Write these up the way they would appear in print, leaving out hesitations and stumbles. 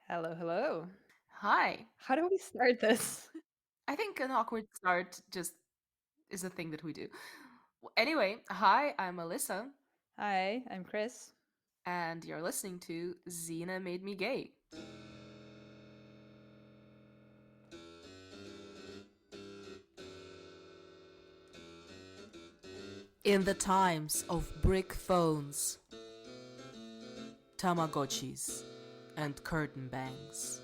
Hello, hello. Hi. How do we start this? I think an awkward start just is a thing that we do. Anyway, hi, I'm Alyssa, Hi, I'm Kris. and you're listening to Xena Made Me Gay. In the times of brick phones, Tamagotchis, and curtain bangs,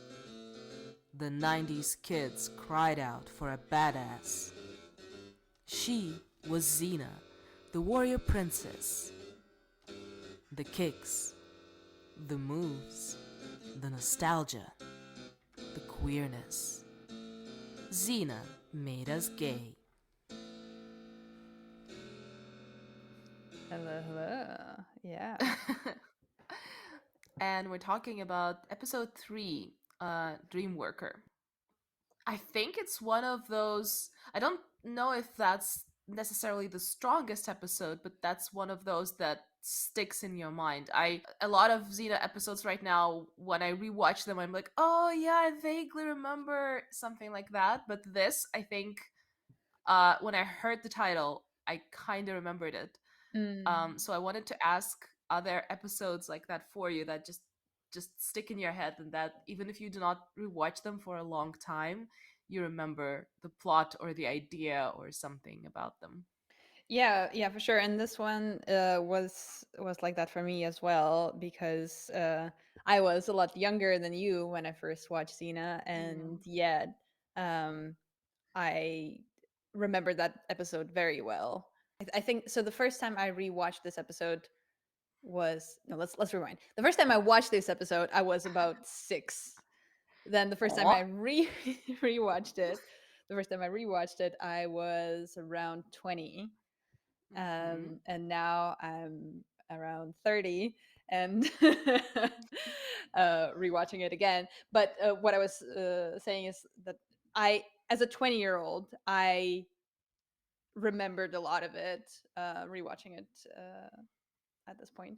the 90s kids cried out for a badass. She was Xena, the warrior princess. The kicks, the moves, the nostalgia, the queerness. Xena made us gay. Hello, hello. Yeah. And we're talking about episode 3, Dreamworker. I think it's one of those. I don't know if that's necessarily the strongest episode, but that's one of those that sticks in your mind. I a lot of Xena episodes right now, when I rewatch them, I'm like, oh yeah, I vaguely remember something like that. But this, I think, when I heard the title, I kind of remembered it. Mm. So I wanted to ask, are there episodes like that for you that just stick in your head, and that even if you do not rewatch them for a long time, you remember the plot or the idea or something about them? Yeah, for sure. And this one was like that for me as well because I was a lot younger than you when I first watched Xena, Yeah. and yet um, I remember that episode very well. I think so. The first time I rewatched this episode was no. Let's rewind. The first time I watched this episode, I was about 6. Then the first time Aw. I rewatched it, the first time I rewatched it, I was around 20, Hmm. and now I'm around 30, and rewatching it again. But what I was saying is that as a 20-year-old, I remembered a lot of it, rewatching it at this point,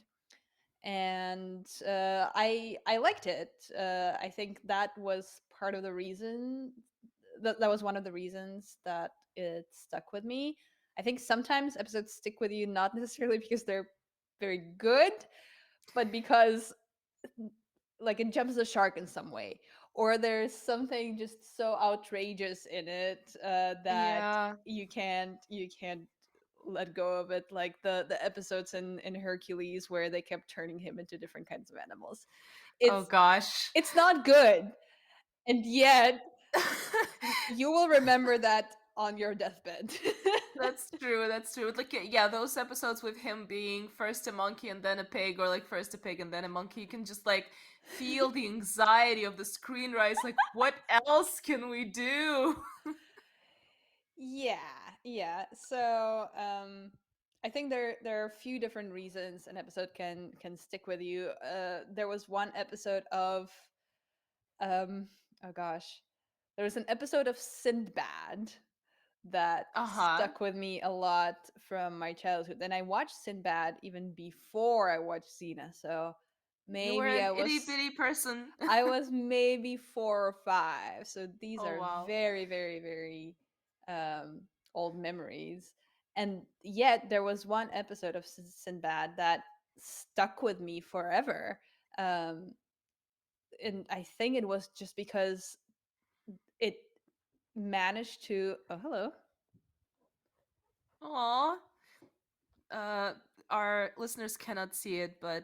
and I liked it. I think that was part of the reason that was one of the reasons that it stuck with me. I think sometimes episodes stick with you not necessarily because they're very good, but because like it jumps the shark in some way, or there's something just so outrageous in it that Yeah. you can't let go of it, like the episodes in Hercules where they kept turning him into different kinds of animals. Oh it's gosh. it's not good, and yet you will remember that on your deathbed. That's true. That's true. Like, yeah, those episodes with him being first a monkey and then a pig, or like first a pig and then a monkey, you can just like feel the anxiety of the screenwriters. Like, what else can we do? Yeah, yeah. So I think there are a few different reasons an episode can stick with you. There was one episode of um oh gosh, there was an episode of Sinbad that Uh huh. stuck with me a lot from my childhood. And I watched Sinbad even before I watched Xena, so You were maybe an itty bitty person. I was maybe 4 or 5. So these Oh are wow. very, very, very um, old memories. And yet there was one episode of Sinbad that stuck with me forever. Um, and I think it was just because it managed to. Oh, hello. Aw. Uh, our listeners cannot see it, but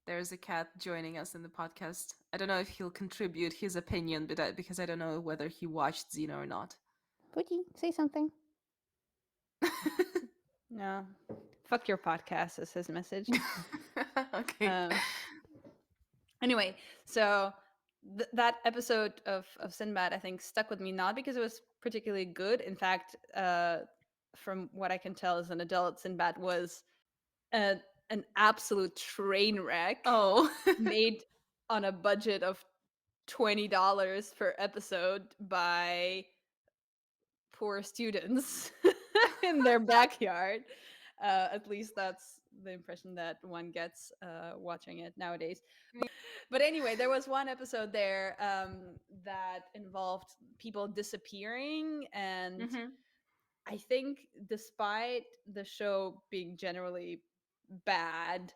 there's a cat joining us in the podcast. I don't know if he'll contribute his opinion, but because I don't know whether he watched Xena or not. Poochie, say something. No. Fuck your podcast is his message. Okay. Um, anyway, so that episode of Sinbad, I think, stuck with me not because it was particularly good. In fact, from what I can tell as an adult, Sinbad was a, an absolute train wreck Oh. made on a budget of $20 per episode by poor students in their backyard. At least the impression that one gets watching it nowadays. But anyway, there was one episode there that involved people disappearing, and Mm-hmm. I think despite the show being generally bad,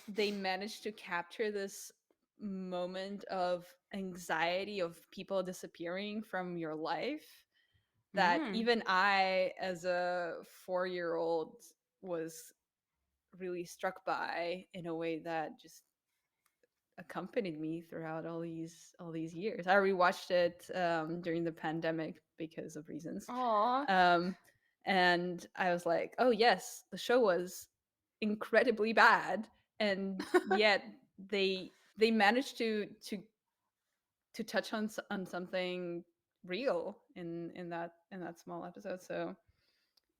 they managed to capture this moment of anxiety of people disappearing from your life that Mm. even I, as a 4-year old, was really struck by in a way that just accompanied me throughout all these years. I rewatched it during the pandemic because of reasons, Aw. um, and I was like, "Oh yes, the show was incredibly bad, and yet they managed to touch on something real in that small episode." So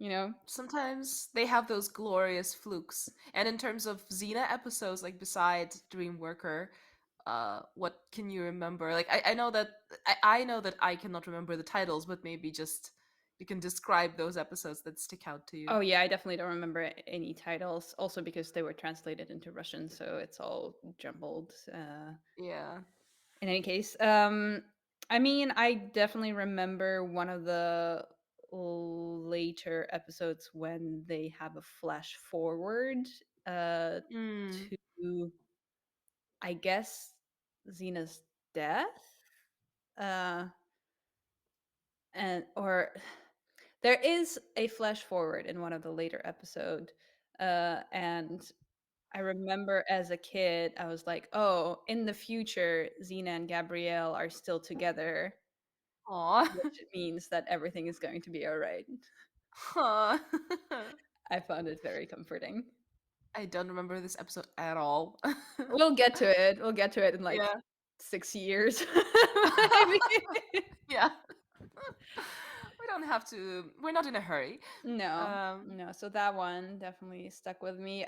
you know, Sometimes they have those glorious flukes. And in terms of Xena episodes, like besides Dreamworker, what can you remember? Like I know that I know that I cannot remember the titles, but maybe just you can describe those episodes that stick out to you. oh yeah, I definitely don't remember any titles. Also because they were translated into Russian, so it's all jumbled. Yeah. In any case, I mean, I definitely remember one of the later episodes when they have a flash forward Mm. to, I guess, Xena's death, uh, and or there is a flash forward in one of the later episode, and I remember as a kid, I was like, "Oh, in the future, Xena and Gabrielle are still together, Aw. which means that everything is going to be all right." Huh. I found it very comforting. I don't remember this episode at all. We'll get to it. We'll get to it in like Yeah. 6 years, maybe. Yeah. We don't have to. We're not in a hurry. No, Um, no. So that one definitely stuck with me.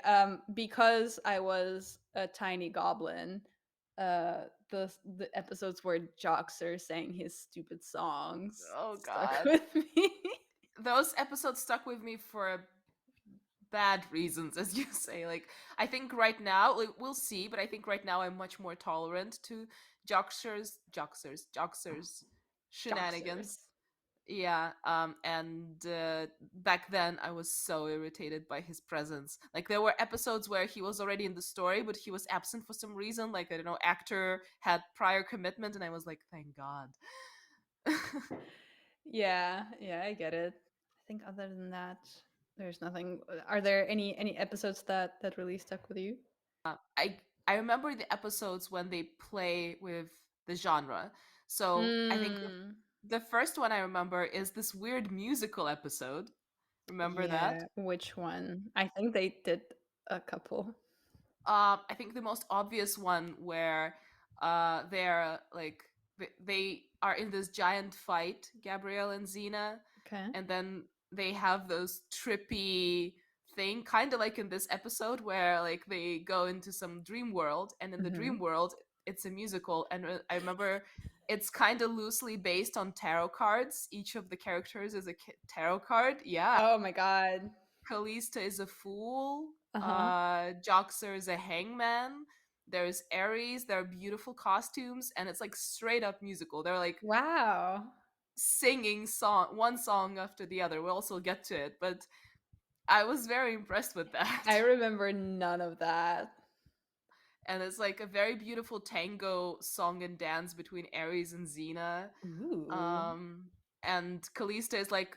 Because I was a tiny goblin. The episodes where Joxer sang his stupid songs oh stuck God, with me. those episodes stuck with me for bad reasons, as you say. Like, I think right now, like, we'll see, but I think right now I'm much more tolerant to Joxer's shenanigans. Joxers. Yeah, and back then I was so irritated by his presence. Like there were episodes where he was already in the story, but he was absent for some reason. Like I don't know, actor had prior commitment, and I was like, thank God. Yeah, yeah, I get it. I think other than that, there's nothing. Are there any episodes that really stuck with you? I remember the episodes when they play with the genre. So I think Mm, the first one I remember is this weird musical episode. Remember that? yeah, which one? I think they did a couple. I think the most obvious one where they're like they are in this giant fight, Gabrielle and Xena, Okay. and then they have those trippy thing, kind of like in this episode where like they go into some dream world, and in the Hmm. dream world it's a musical, and I remember it's kind of loosely based on tarot cards. Each of the characters is a tarot card. Yeah, Oh my god. Kalista is a fool. Uh huh. Joxer is a hangman. There's Ares. There are beautiful costumes, and it's like straight up musical. They're like Wow. singing one song after the other. We'll also get to it, but I was very impressed with that. I remember none of that. And it's like a very beautiful tango song and dance between Ares and Xena. Ooh. Um, and Kalista is like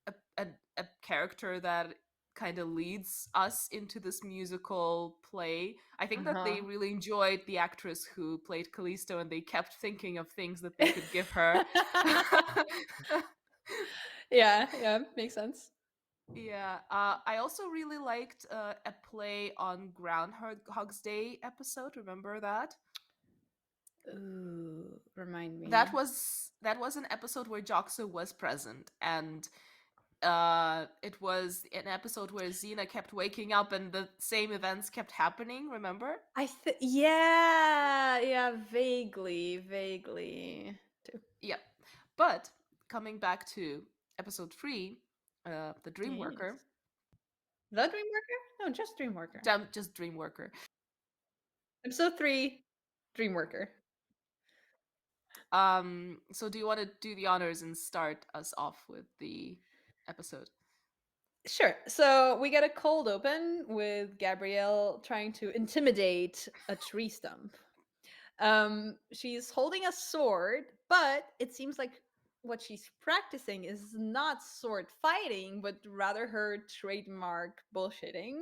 a, a, a character that kind of leads us into this musical play. I think that Uh they really enjoyed the actress who played Callisto, and they kept thinking of things that they could give her. huh. Yeah, yeah, makes sense. Yeah, I also really liked a play on Groundhog's Day episode. Remember that? Ooh, remind That me. was that was an episode where Joxer was present, and it was an episode where Xena kept waking up and the same events kept happening. Remember? Yeah, yeah, vaguely, vaguely. Too. Yeah, but coming back to episode 3, the Yes. Dreamworker. The Dreamworker? No, just Dreamworker. Just Dreamworker. Episode 3, Dreamworker. So do you want to do the honors and start us off with the episode? Sure. So we get a cold open with Gabrielle trying to intimidate a tree stump. She's holding a sword, but it seems like what she's practicing is not sword fighting, but rather her trademark bullshitting.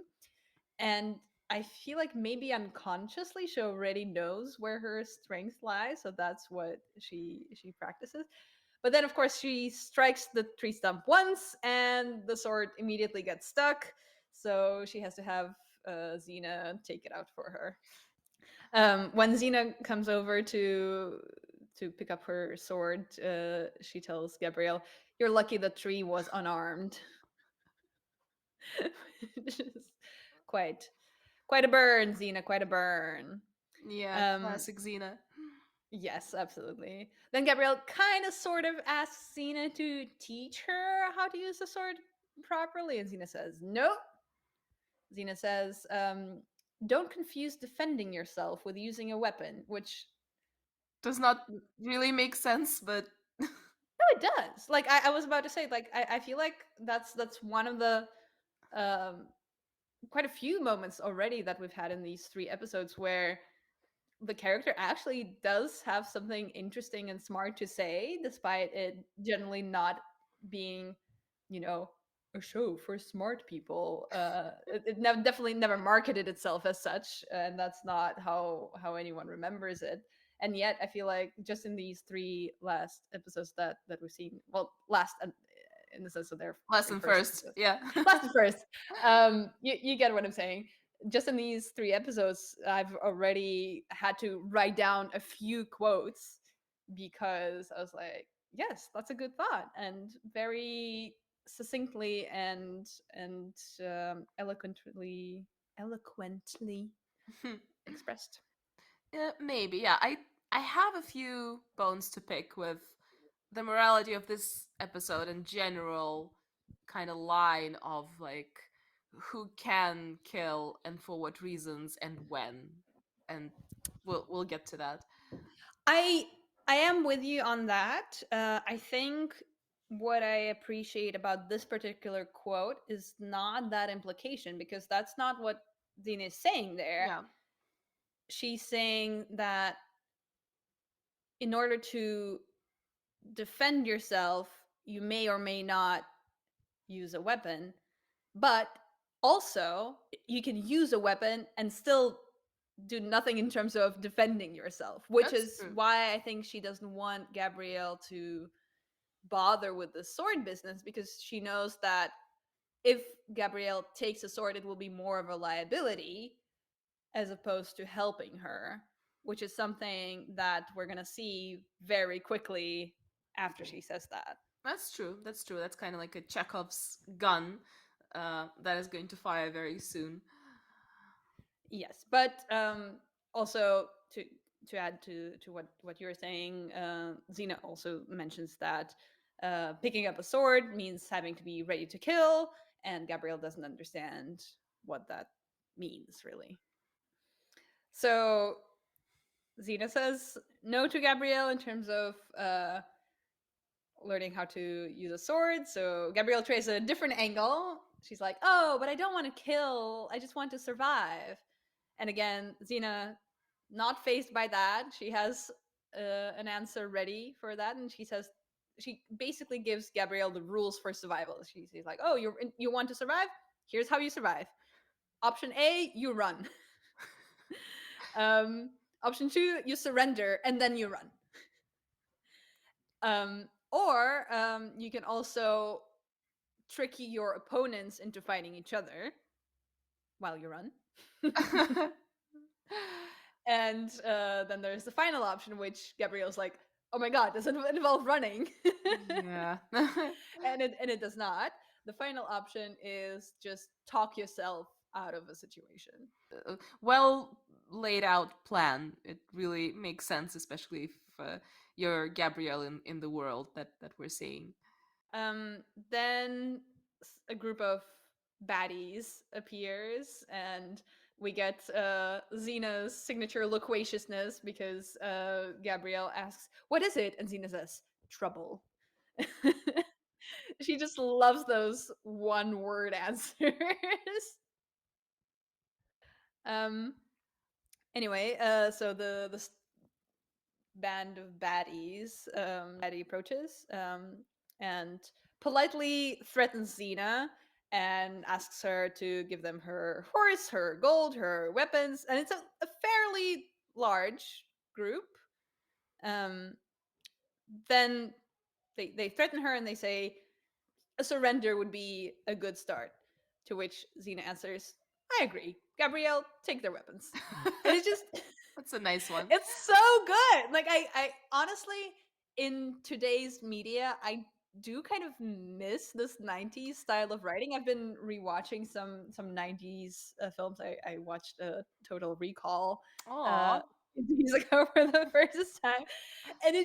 And I feel like maybe unconsciously she already knows where her strength lies, so that's what she practices. But then, of course, she strikes the tree stump once, and the sword immediately gets stuck. So she has to have Xena take it out for her. When Xena comes over to pick up her sword, she tells Gabrielle, "You're lucky the tree was unarmed." Which is quite quite a burn, Xena. Quite a burn. Yeah, Um, classic Xena. yes, absolutely. Then Gabrielle kind of sort of asks Xena to teach her how to use the sword properly, and Xena says no. Xena says, "Don't confuse defending yourself with using a weapon," which Does not really make sense, but no, it does. Like I was about to say, like I feel like that's one of the um, quite a few moments already that we've had in these 3 episodes where the character actually does have something interesting and smart to say, despite it generally not being, you know, a show for smart people. Definitely never marketed itself as such, and that's not how anyone remembers it. And yet, I feel like just in these 3 last episodes that we've seen, well, last in the sense of their lesson first first. episodes, Yeah. last and first, you get what I'm saying. Just in these 3 episodes, I've already had to write down a few quotes because I was like, yes, that's a good thought, and very succinctly and eloquently expressed. Yeah, maybe. Yeah, I have a few bones to pick with the morality of this episode in general, kind of line of like who can kill and for what reasons and when, and we'll get to that. I I am with you on that. I think what I appreciate about this particular quote is not that implication, because that's not what Dean is saying there. Yeah, She's saying that in order to defend yourself, you may or may not use a weapon, but also you can use a weapon and still do nothing in terms of defending yourself, which that's is true. why I think she doesn't want Gabrielle to bother with the sword business, because she knows that if Gabrielle takes a sword, it will be more of a liability as opposed to helping her, which is something that we're going to see very quickly after she says that. That's true. That's true. That's kind of like a Chekhov's gun that is going to fire very soon. Yes, but also to add to what you're saying, Xena also mentions that picking up a sword means having to be ready to kill, and Gabrielle doesn't understand what that means really. So Xena says no to Gabrielle in terms of learning how to use a sword. So Gabrielle tries a different angle. She's like, "Oh, but I don't want to kill. I just want to survive." And again, Xena, not faced by that, she has an answer ready for that, and she says she basically gives Gabrielle the rules for survival. She's like, "Oh, you want to survive? Here's how you survive. Option A, you run. um, Option 2, you surrender and then you run. Or you can also trick your opponents into fighting each other while you run." And then there's the final option, which Gabrielle's like, "Oh my god, does it involve running?" Yeah. And it does not. The final option is just talk yourself out of a situation. Well laid out plan. It really makes sense, especially if you're Gabrielle in the world that we're seeing. Then a group of baddies appears, and we get Xena's signature loquaciousness because Gabrielle asks, "What is it?" and Xena says, "Trouble." She just loves those one-word answers. um. Anyway, so the band of baddies, baddie approaches, and politely threatens Xena and asks her to give them her horse, her gold, her weapons, and it's a fairly large group. Um, then they threaten her and they say a surrender would be a good start. To which Xena answers, "I agree. Gabrielle, take their weapons." And it's just That's a nice one. it's so good. Like I honestly, in today's media, I do kind of miss this 90s style of writing. I've been rewatching some 90s films. I watched Total Recall Aw. years ago for the first time. And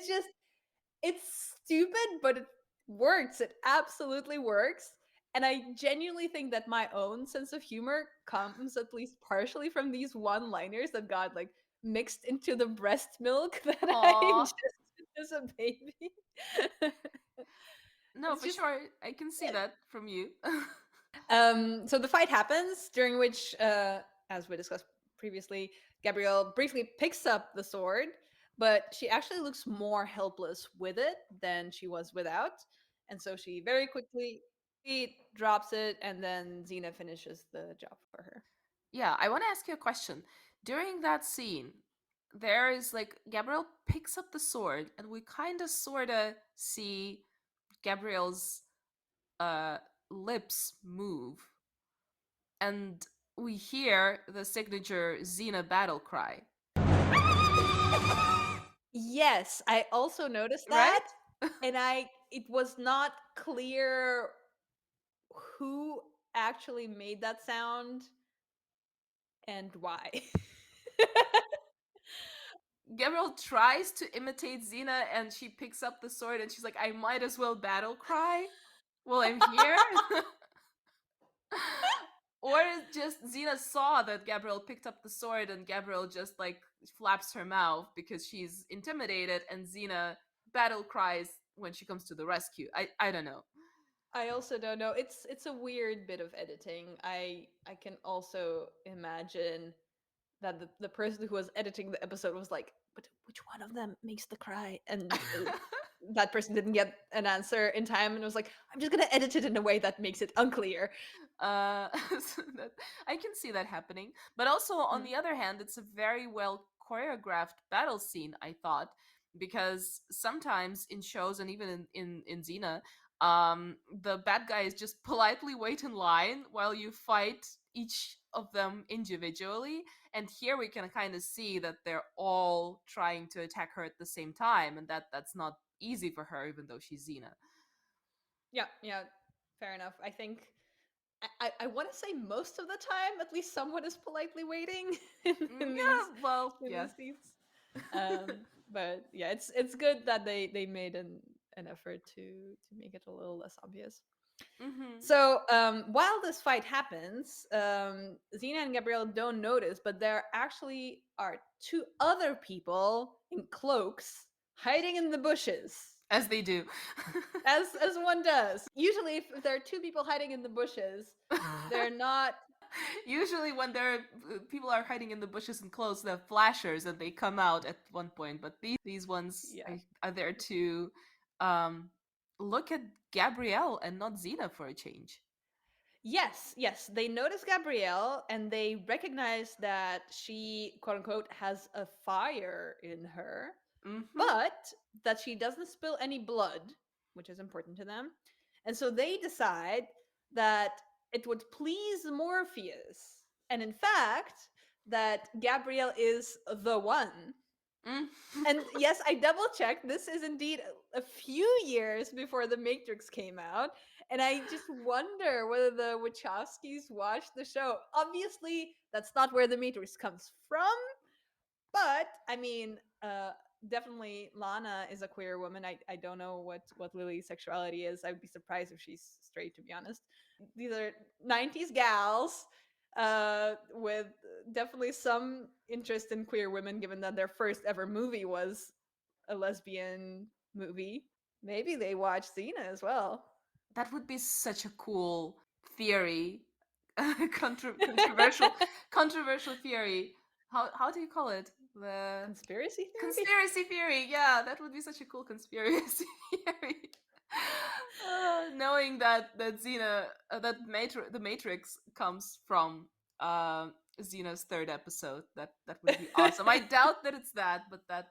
it's stupid, but it works. It absolutely works. And I genuinely think that my own sense of humor comes at least partially from these one liners that got like mixed into the breast milk that I Aw. ingested as a baby. No, It's for just sure. I can see good. that from you. So the fight happens, during which, as we discussed previously, Gabrielle briefly picks up the sword, but she actually looks more helpless with it than she was without. And so she very quickly drops it, and then Xena finishes the job for her. Yeah, I want to ask you a question. During that scene, there is like Gabrielle picks up the sword, and we kind of sort of see Gabrielle's uh lips move, and we hear the signature Xena battle cry, Yes, I also noticed right? that, and it was not clear who actually made that sound and why. Gabrielle tries to imitate Xena, and she picks up the sword, and she's like, "I might as well battle cry while I'm here." Or just Xena saw that Gabrielle picked up the sword, and Gabrielle just like flaps her mouth because she's intimidated, and Xena battle cries when she comes to the rescue. I don't know. I also don't know. It's a weird bit of editing. I can also imagine that the person who was editing the episode was like, but which one of them makes the cry? And that person didn't get an answer in time and was like, I'm just gonna edit it in a way that makes it unclear. So that, I can see that happening. But also, on Mm. the other hand, it's a very well choreographed battle scene, I thought, because sometimes in shows and even in Xena, the bad guys just politely wait in line while you fight each of them individually. And here we can kind of see that they're all trying to attack her at the same time, and that's not easy for her, even though she's Xena. Yeah, yeah, fair enough. I think I want to say most of the time, at least someone is politely waiting in Yeah, well, yeah. these seats. But yeah, it's good that they made an effort to make it a little less obvious. Mm-hmm. So while this fight happens, Xena and Gabrielle don't notice, but there actually are two other people in cloaks hiding in the bushes, As they do. as one does. Usually, if there are two people hiding in the bushes, they're not. Usually, when people are hiding in the bushes and clothes, they're flashers and they come out at one point. But these ones Yeah. are there to um, look at Gabrielle and not Xena for a change. Yes, yes. They notice Gabrielle and they recognize that she, quote unquote, has a fire in her, Mm-hmm. but that she doesn't spill any blood, which is important to them. And so they decide that it would please Morpheus. And in fact, that Gabrielle is the one. Mm. And yes, I double checked. This is indeed a few years before The Matrix came out. And I just wonder whether the Wachowskis watched the show. Obviously, that's not where The Matrix comes from. But I mean, definitely Lana is a queer woman. I don't know what Lily's sexuality is. I would be surprised if she's straight, to be honest. These are 90s gals with definitely some interest in queer women, given that their first ever movie was a lesbian movie. Maybe they watched Xena as well. That would be such a cool theory. Controversial controversial theory. How do you call it? The Conspiracy theory? conspiracy theory. Yeah, that would be such a cool conspiracy theory. Knowing that Xena the Matrix comes from uh, Xena's third episode, that would be awesome. I doubt that it's that, but that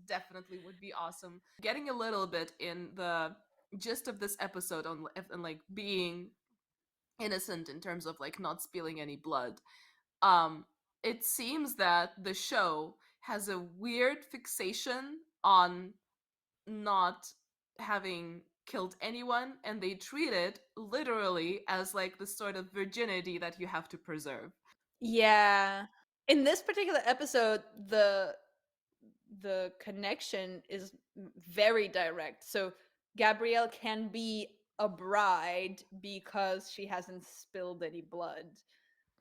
definitely would be awesome. Getting a little bit in the gist of this episode on like being innocent in terms of like not spilling any blood. Um, it seems that the show has a weird fixation on not having killed anyone, and they treat it literally as like the sort of virginity that you have to preserve. Yeah. In this particular episode, the connection is very direct. So Gabrielle can be a bride because she hasn't spilled any blood.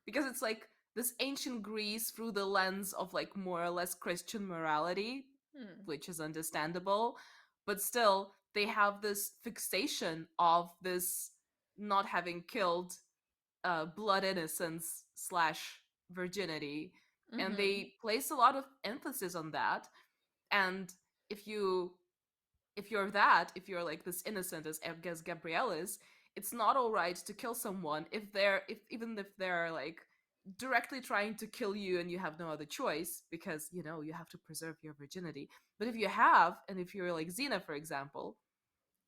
Because it's like this ancient Greece through the lens of like more or less Christian morality, Hmm. which is understandable, but still they have this fixation of this not having killed blood innocence slash virginity, and Mm-hmm. they place a lot of emphasis on that. And if you if you're like this innocent as Gabrielle is, it's not all right to kill someone if even if they're like directly trying to kill you and you have no other choice because you know you have to preserve your virginity. But if you have, and if you're like Xena, for example,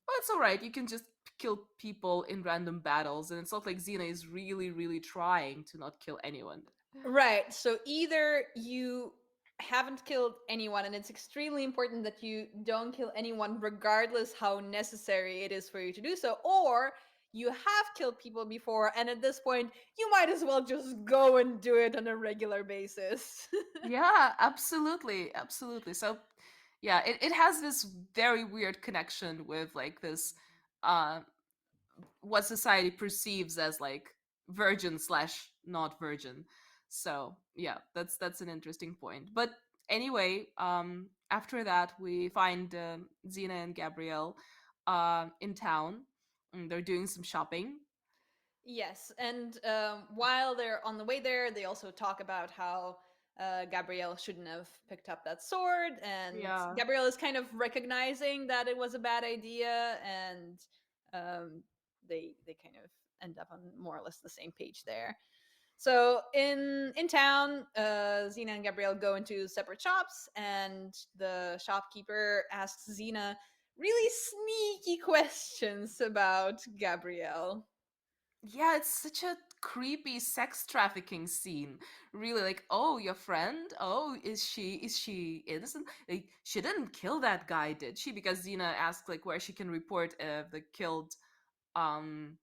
well, it's all right. You can just kill people in random battles, and it's not like Xena is really, really trying to not kill anyone. Right. So either you haven't killed anyone, and it's extremely important that you don't kill anyone, regardless how necessary it is for you to do so, or you have killed people before, and at this point, you might as well just go and do it on a regular basis. Yeah, absolutely, absolutely. So, yeah, it has this very weird connection with like this, uh, what society perceives as like virgin slash not virgin. So yeah, that's an interesting point. But anyway, after that we find Xena and Gabrielle in town. And they're doing some shopping. Yes, and while they're on the way there, they also talk about how Gabrielle shouldn't have picked up that sword, and Yeah. Gabrielle is kind of recognizing that it was a bad idea, and they kind of end up on more or less the same page there. So in town, Xena and Gabrielle go into separate shops, and the shopkeeper asks Xena really sneaky questions about Gabrielle. Yeah, it's such a creepy sex trafficking scene. Really, like, oh, your friend? Oh, is she innocent? Like, she didn't kill that guy, did she? Because Xena asked like where she can report the killed um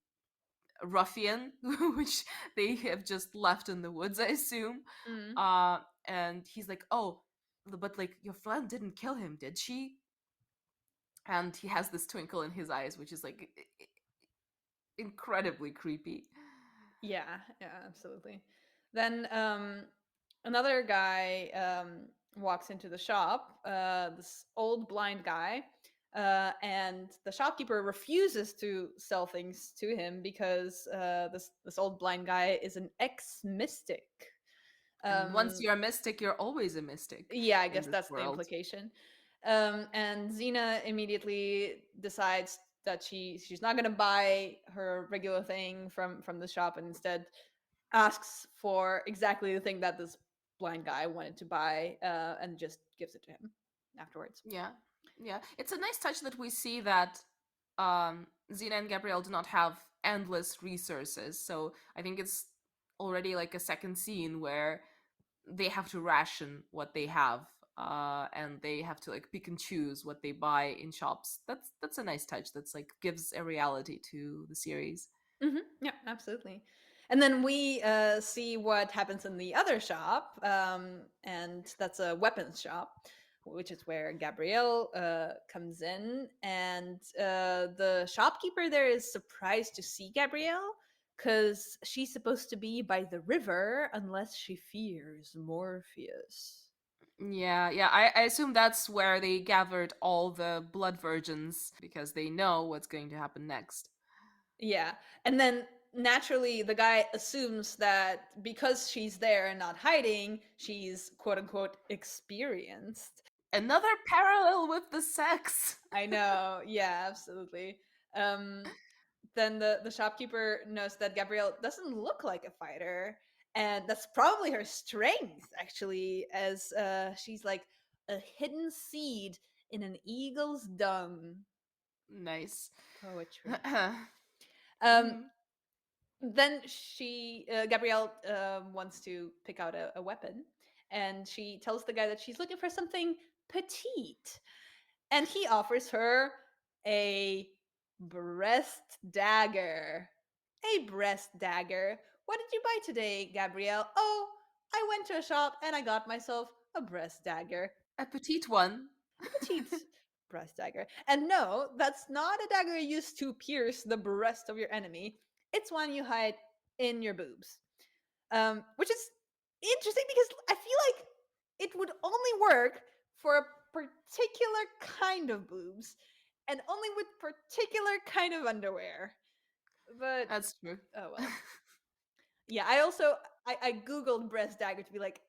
ruffian, which they have just left in the woods, I assume. Mm. Uh, and he's like, oh, but like your friend didn't kill him, did she? And he has this twinkle in his eyes, which is like incredibly creepy. Yeah, yeah, absolutely. Then another guy walks into the shop, this old blind guy, and the shopkeeper refuses to sell things to him because this old blind guy is an ex mystic. And once Um, you're a mystic, you're always a mystic yeah, I in guess this that's the world. implication. And Xena immediately decides that she's not going to buy her regular thing from the shop, and instead asks for exactly the thing that this blind guy wanted to buy, and just gives it to him afterwards. Yeah, yeah. It's a nice touch that we see that Xena and Gabrielle do not have endless resources. So I think it's already like a second scene where they have to ration what they have, and they have to like pick and choose what they buy in shops. That's a nice touch. That's like gives a reality to the series. Yeah, absolutely. And then we see what happens in the other shop, and that's a weapons shop, which is where Gabrielle comes in. And the shopkeeper there is surprised to see Gabrielle because she's supposed to be by the river unless she fears Morpheus. Yeah, yeah. I assume that's where they gathered all the blood virgins because they know what's going to happen next. Yeah. And then naturally, the guy assumes that because she's there and not hiding, she's quote unquote experienced. Another parallel with the sex. I know. Yeah, absolutely. Um, then the shopkeeper knows that Gabrielle doesn't look like a fighter. And that's probably her strength, actually, as she's like a hidden seed in an eagle's dung. Nice. Poetry. Um, Mhm. then Gabrielle wants to pick out a weapon, and she tells the guy that she's looking for something petite, and he offers her a breast dagger. A breast dagger. What did you buy today, Gabrielle? Oh, I went to a shop and I got myself a breast dagger. A petite one. A petite breast dagger. And no, that's not a dagger used to pierce the breast of your enemy. It's one you hide in your boobs. Which is interesting because I feel like it would only work for a particular kind of boobs and only with particular kind of underwear. But That's true. oh well. Yeah, I also I googled breast dagger to be like,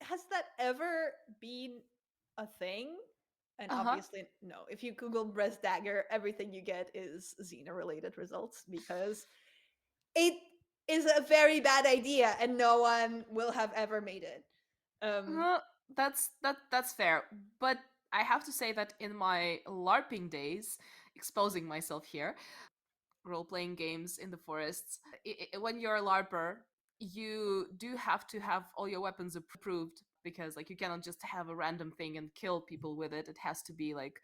has that ever been a thing? And Uh-huh. obviously, no. If you Google breast dagger, everything you get is Xena related results because it is a very bad idea and no one will have ever made it. Um, Uh, that's fair. But I have to say that in my LARPing days, exposing myself here, role playing games in the forests. When you're a LARPer, you do have to have all your weapons approved because like you cannot just have a random thing and kill people with it. It has to be like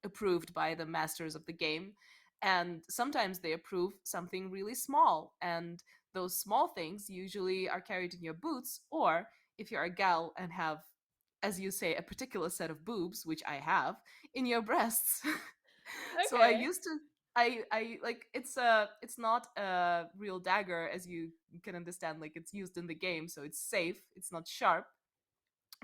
approved by the masters of the game. And sometimes they approve something really small, and those small things usually are carried in your boots, or if you're a gal and have, as you say, a particular set of boobs, which I have, in your breasts. So I okay. used to I like it's not a real dagger, as you can understand, like it's used in the game, so it's safe, it's not sharp,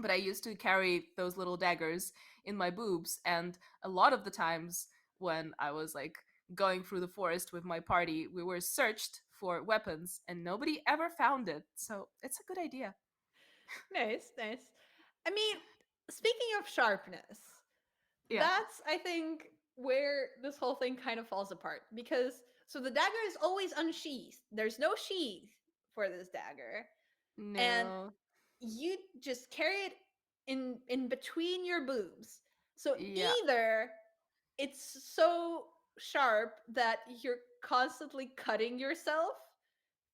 but I used to carry those little daggers in my boobs, and a lot of the times when I was like going through the forest with my party, we were searched for weapons and nobody ever found it, so it's a good idea. Nice, nice. I mean, speaking of sharpness, Yeah. that's, I think, where this whole thing kind of falls apart because so the dagger is always unsheathed. There's no sheath for this dagger, and No. you just carry it in between your boobs. So Yeah. either it's so sharp that you're constantly cutting yourself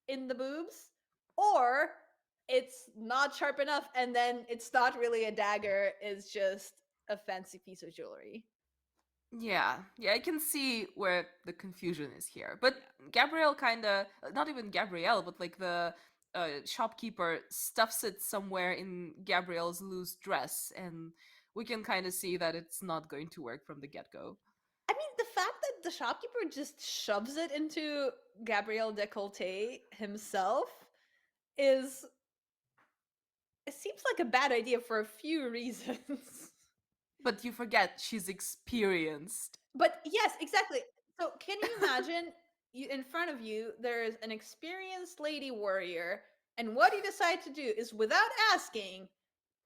in the boobs, or it's not sharp enough and then it's not really a dagger, it's just a fancy piece of jewelry. Yeah, yeah, I can see where the confusion is here. But Yeah. Gabrielle kind of, not even Gabrielle, but like the shopkeeper stuffs it somewhere in Gabrielle's loose dress, and we can kind of see that it's not going to work from the get go. I mean, the fact that the shopkeeper just shoves it into Gabrielle Decollete himself is, it seems like a bad idea for a few reasons. But you forget she's experienced. But yes, exactly. So can you imagine you in front of you there's an experienced lady warrior, and what you decide to do is without asking,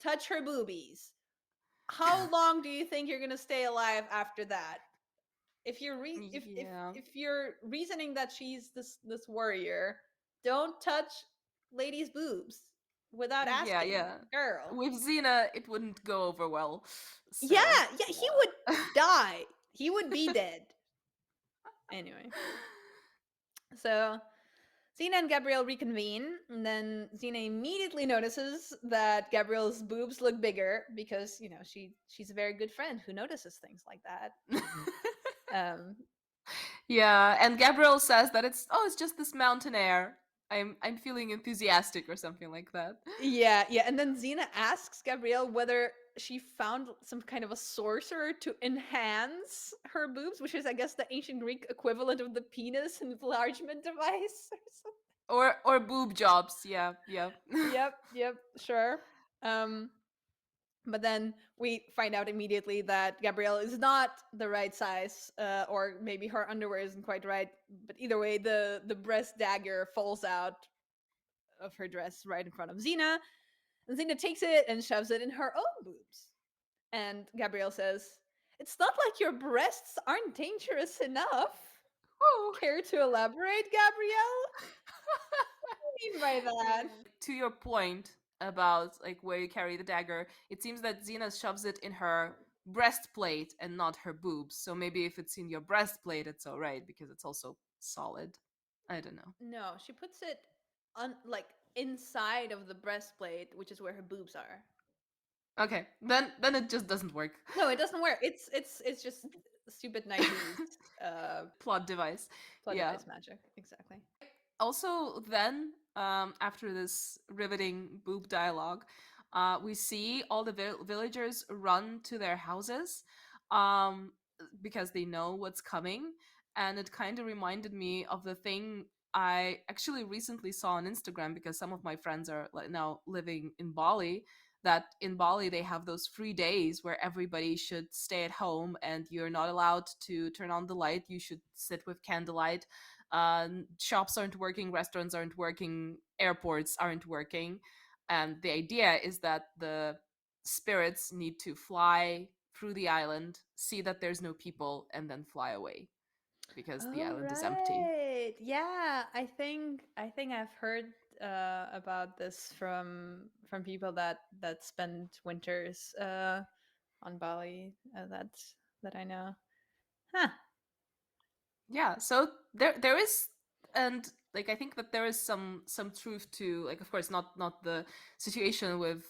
touch her boobies. How long do you think you're going to stay alive after that? If you're Yeah. if you're reasoning that she's this warrior, don't touch ladies' boobs without Yeah, asking, yeah. girl. With Xena, it wouldn't go over well. Yeah, So, yeah, he would yeah. die. He would be dead. Anyway, so Xena and Gabrielle reconvene, and then Xena immediately notices that Gabrielle's boobs look bigger because you know she's a very good friend who notices things like that. Um, Yeah, and Gabrielle says that it's just this mountain air. I'm feeling enthusiastic or something like that. yeah, yeah, and then Xena asks Gabrielle whether she found some kind of a sorcerer to enhance her boobs, which is, I guess, the ancient Greek equivalent of the penis enlargement device or something. Or boob jobs. Yeah, yeah. Yep, sure. Um, but then we find out immediately that Gabrielle is not the right size, or maybe her underwear isn't quite right. But either way, the breast dagger falls out of her dress right in front of Xena, and Xena takes it and shoves it in her own boobs. And Gabrielle says, "It's not like your breasts aren't dangerous enough." Woo. Care to elaborate, Gabrielle? What do you mean by that? To your point about like where you carry the dagger, it seems that Xena shoves it in her breastplate and not her boobs. So maybe if it's in your breastplate, it's all right because it's also solid. I don't know. No, she puts it on like inside of the breastplate, which is where her boobs are. Okay, then it just doesn't work. No, it doesn't work. It's just stupid 90s Plot device. plot Yeah. device magic. Exactly. Also, then after this riveting boob dialogue, we see all the villagers run to their houses um, because they know what's coming, and it kind of reminded me of the thing I actually recently saw on Instagram because some of my friends are now living in Bali. That in Bali they have those free days where everybody should stay at home and you're not allowed to turn on the light. You should sit with candlelight. Shops aren't working, restaurants aren't working, airports aren't working. And the idea is that the spirits need to fly through the island, see that there's no people, and then fly away because the Oh island is empty. right. Yeah, I think I've heard about this from people that spend winters on Bali, that I know. Huh. Yeah, so there is, and like I think that there is some truth to, like, of course not the situation with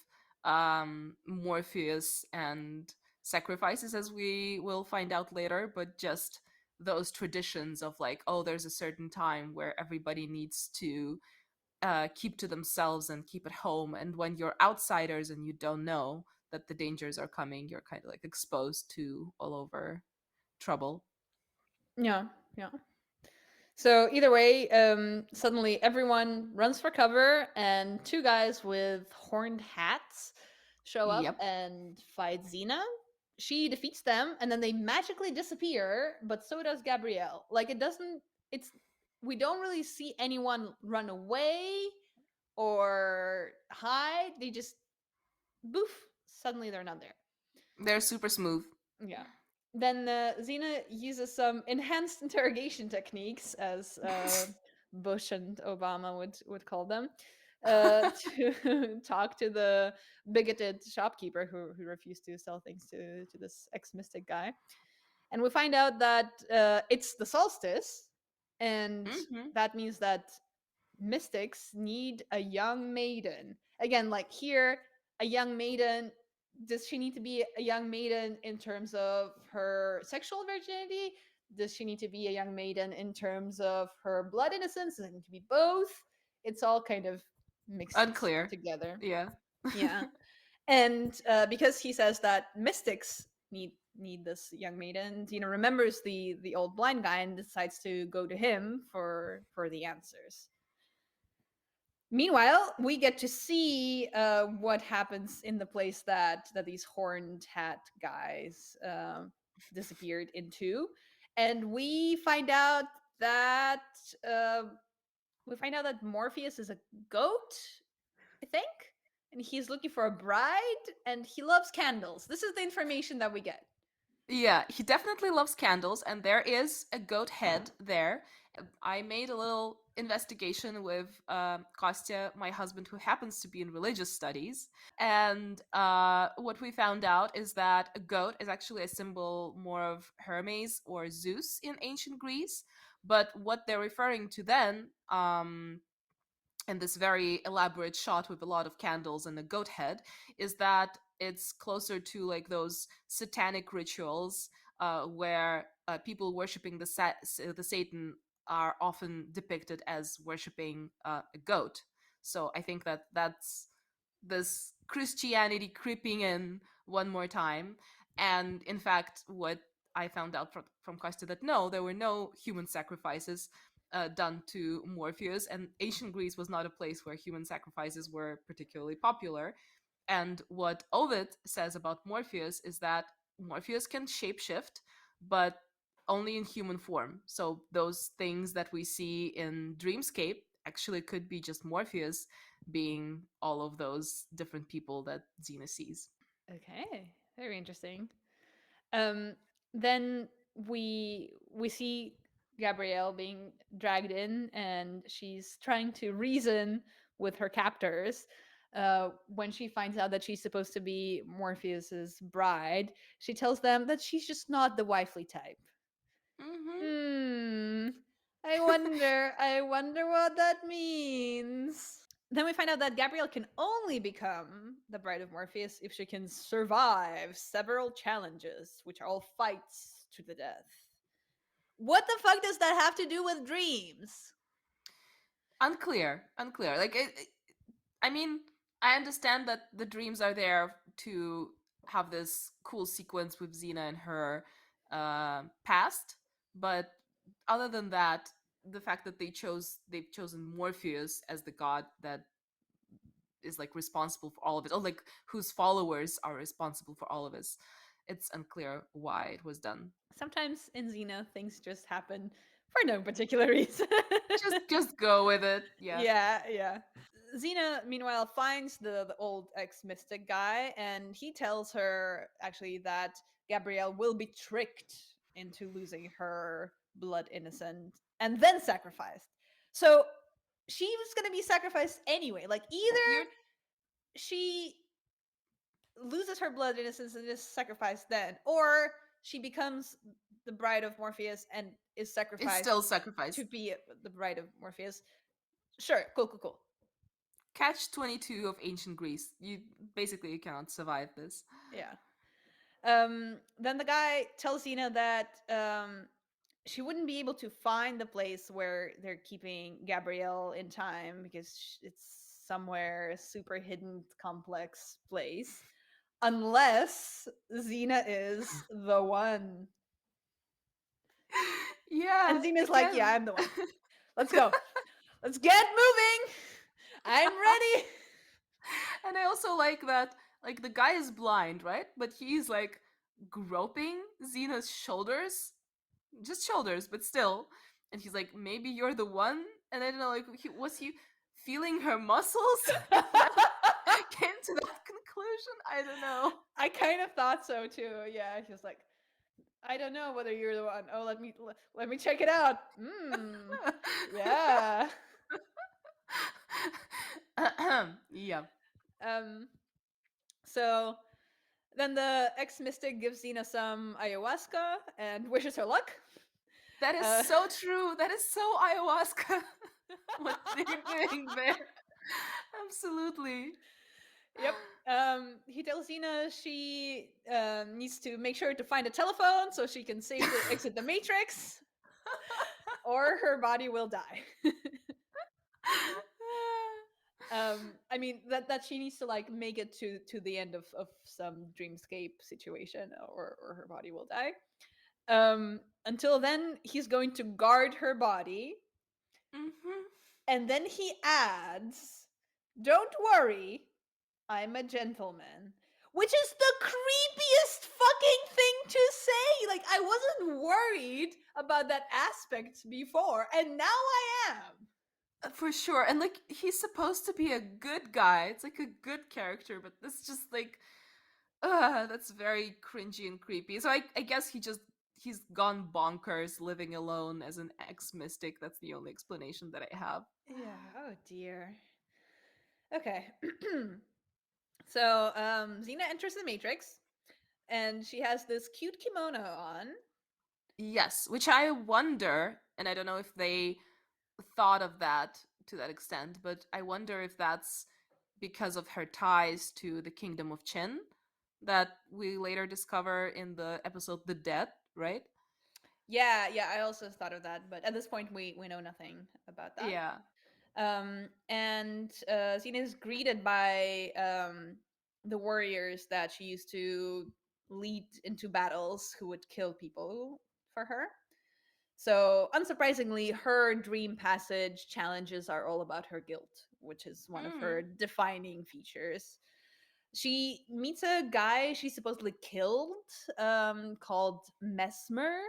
Morpheus and sacrifices, as we will find out later, but just those traditions of like, oh, there's a certain time where everybody needs to keep to themselves and keep at home, and when you're outsiders and you don't know that the dangers are coming, you're kind of like exposed to all over trouble. Yeah, yeah. So either way, suddenly everyone runs for cover, and two guys with horned hats show up Yep. and fight Xena. She defeats them, and then they magically disappear. But so does Gabrielle. Like it doesn't. It's we don't really see anyone run away or hide. They just boof. Suddenly they're not there. They're super smooth. Yeah. Then Xena uses some enhanced interrogation techniques, as Bush and Obama would call them, to talk to the bigoted shopkeeper who refused to sell things to this ex mystic guy. And we find out that it's the solstice, and Hmm. that means that mystics need a young maiden. Again, like here, a young maiden. Does she need to be a young maiden in terms of her sexual virginity? Does she need to be a young maiden in terms of her blood innocence? Does it need to be both? It's all kind of mixed Unclear. together. Yeah. Yeah. And because he says that mystics need this young maiden, Dina remembers the old blind guy and decides to go to him for the answers. Meanwhile, we get to see what happens in the place that these horned hat guys disappeared into, and that uh, we find out that Morpheus is a goat, I think, and he's looking for a bride, and he loves candles. This is the information that we get. Yeah, he definitely loves candles, and there is a goat head there. I made a little investigation with Kostya, my husband, who happens to be in religious studies. And what we found out is that a goat is actually a symbol more of Hermes or Zeus in ancient Greece. But what they're referring to then, and this very elaborate shot with a lot of candles and a goat head, is that it's closer to like those satanic rituals where people worshiping the Satan are often depicted as worshiping a goat. So I think that that's this Christianity creeping in one more time. And in fact, what I found out from Costa, that no, there were no human sacrifices done to Morpheus, and ancient Greece was not a place where human sacrifices were particularly popular. And what Ovid says about Morpheus is that Morpheus can shapeshift, but only in human form. So those things that we see in Dreamscape actually could be just Morpheus being all of those different people that Xena sees. Okay, very interesting. Um, then we see Gabrielle being dragged in, and she's trying to reason with her captors. When she finds out that she's supposed to be Morpheus's bride, she tells them that she's just not the wifely type. Mm-hmm. Hmm. I wonder what that means. Then we find out that Gabrielle can only become the bride of Morpheus if she can survive several challenges, which are all fights to the death. What the fuck does that have to do with dreams? Unclear. Like I mean, I understand that the dreams are there to have this cool sequence with Xena and her past, but other than that, the fact that they've chosen Morpheus as the god that is like responsible for all of it, or like whose followers are responsible for all of this, it's unclear why it was done. Sometimes in Xena, things just happen for no particular reason. Just go with it. Yeah. Yeah, yeah. Xena, meanwhile, finds the old ex mystic guy, and he tells her actually that Gabrielle will be tricked into losing her blood innocent and then sacrificed. So she was going to be sacrificed anyway. Like, either You're she loses her blood innocence and is sacrificed then, or she becomes the bride of Morpheus and is It's sacrificed still sacrifice. to be the bride of Morpheus. Sure, cool, cool, cool. Catch 22 of ancient Greece. You cannot survive this. Yeah. Then the guy tells Xena that she wouldn't be able to find the place where they're keeping Gabrielle in time because it's somewhere super hidden, complex place, unless Xena is the one. Yeah, And Xena's like, "Yeah, again. I'm the one. Let's go. Let's get moving. I'm ready." And I also like that, like, the guy is blind, right? But he's like groping Xena's shoulders, just shoulders, but still. And he's like, maybe you're the one. And I don't know, like, was he feeling her muscles and then came to that conclusion? I don't know. I kind of thought so too. Yeah, he was like, I don't know whether you're the one. Oh, let me check it out. Yeah. Yeah. Um. So then the ex mystic gives Xena some ayahuasca and wishes her luck. That is Uh, so true. That is so ayahuasca. What they're doing there. Absolutely. yep. He tells Xena she needs to make sure to find a telephone so she can safely exit the Matrix, or her body will die. I mean that she needs to like make it to the end of some dreamscape situation, or her body will die. Until then, he's going to guard her body, Mhm. and then he adds, "Don't worry, I'm a gentleman." Which is the creepiest fucking thing to say. Like, I wasn't worried about that aspect before, and now I am. For sure. And like he's supposed to be a good guy. It's like a good character, but this just like that's very cringy and creepy. So I guess he's gone bonkers living alone as an ex mystic. That's the only explanation that I have. Yeah, oh dear. Okay. So Xena enters the Matrix, and she has this cute kimono on. Yes, which I wonder, and I don't know if they thought of that to that extent, but I wonder if that's because of her ties to the kingdom of Qin that we later discover in the episode The Dead, right? Yeah, yeah, I also thought of that, but at this point we know nothing about that. Yeah. And Xena is greeted by the warriors that she used to lead into battles who would kill people for her. So, unsurprisingly, her dream passage challenges are all about her guilt, which is one of her Mm. defining features. She meets a guy she supposedly killed, called Mesmer.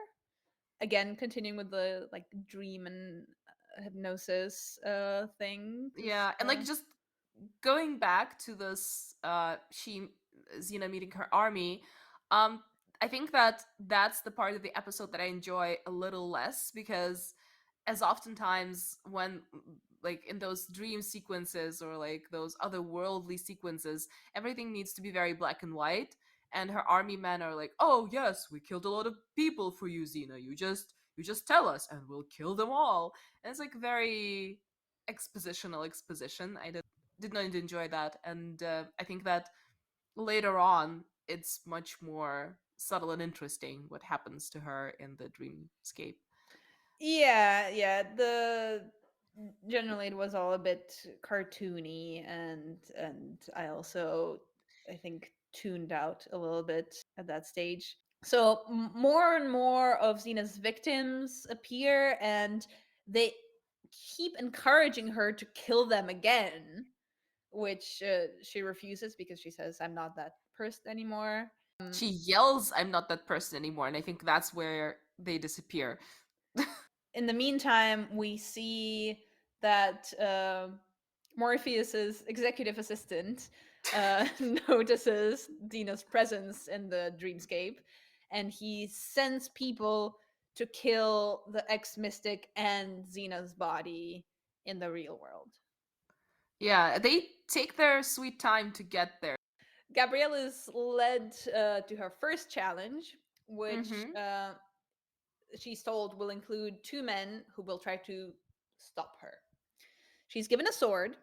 Again, continuing with the like dream and hypnosis thing. 'Cause, Yeah, and like just going back to this she Xena meeting her army, um I think that that's the part of the episode that I enjoy a little less, because as oftentimes when like in those dream sequences or like those otherworldly sequences, everything needs to be very black and white, and her army men are like, oh yes, we killed a lot of people for you, Xena, you just tell us and we'll kill them all. And it's like very expositional exposition. I did not enjoy that, and I think that later on it's much more subtle and interesting what happens to her in the dreamscape. yeah, yeah. The generally it was all a bit cartoony, and I also I think tuned out a little bit at that stage. So more and more of Xena's victims appear, and they keep encouraging her to kill them again, which she refuses because she says, "I'm not that person anymore." She yells, I'm not that person anymore, and I think that's where they disappear. In the meantime, we see that Morpheus's executive assistant notices Dina's presence in the dreamscape, and he sends people to kill the ex mystic and Xena's body in the real world. Yeah, they take their sweet time to get there. Gabrielle is led to her first challenge, which Mm-hmm. she's told will include two men who will try to stop her. She's given a sword,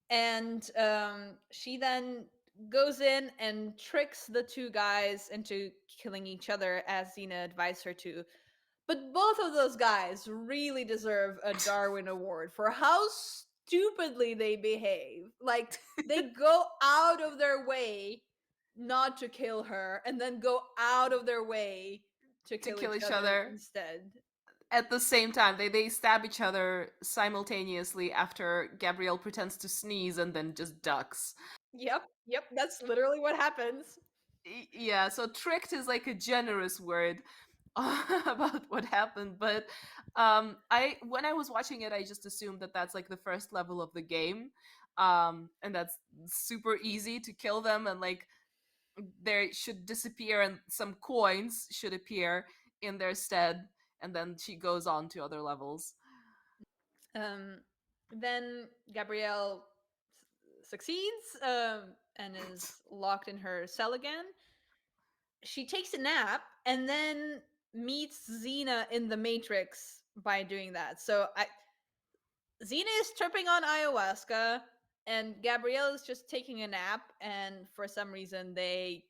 and she then goes in and tricks the two guys into killing each other as Xena advised her to. But both of those guys really deserve a Darwin Award for how stupidly they behave. Like, they go out of their way not to kill her and then go out of their way to To kill kill each each other other instead. at the same time. They stab each other simultaneously after Gabrielle pretends to sneeze and then just ducks. Yep, yep, that's literally what happens. Yeah, so tricked is like a generous word about what happened, but I when I was watching it, I just assumed that that's like the first level of the game, and that's super easy to kill them, and like they should disappear and some coins should appear in their stead, and then she goes on to other levels. Um, then Gabrielle succeeds, and is locked in her cell again. She takes a nap and then meets Xena in the Matrix by doing that. Xena is tripping on ayahuasca, and Gabrielle is just taking a nap, and for some reason they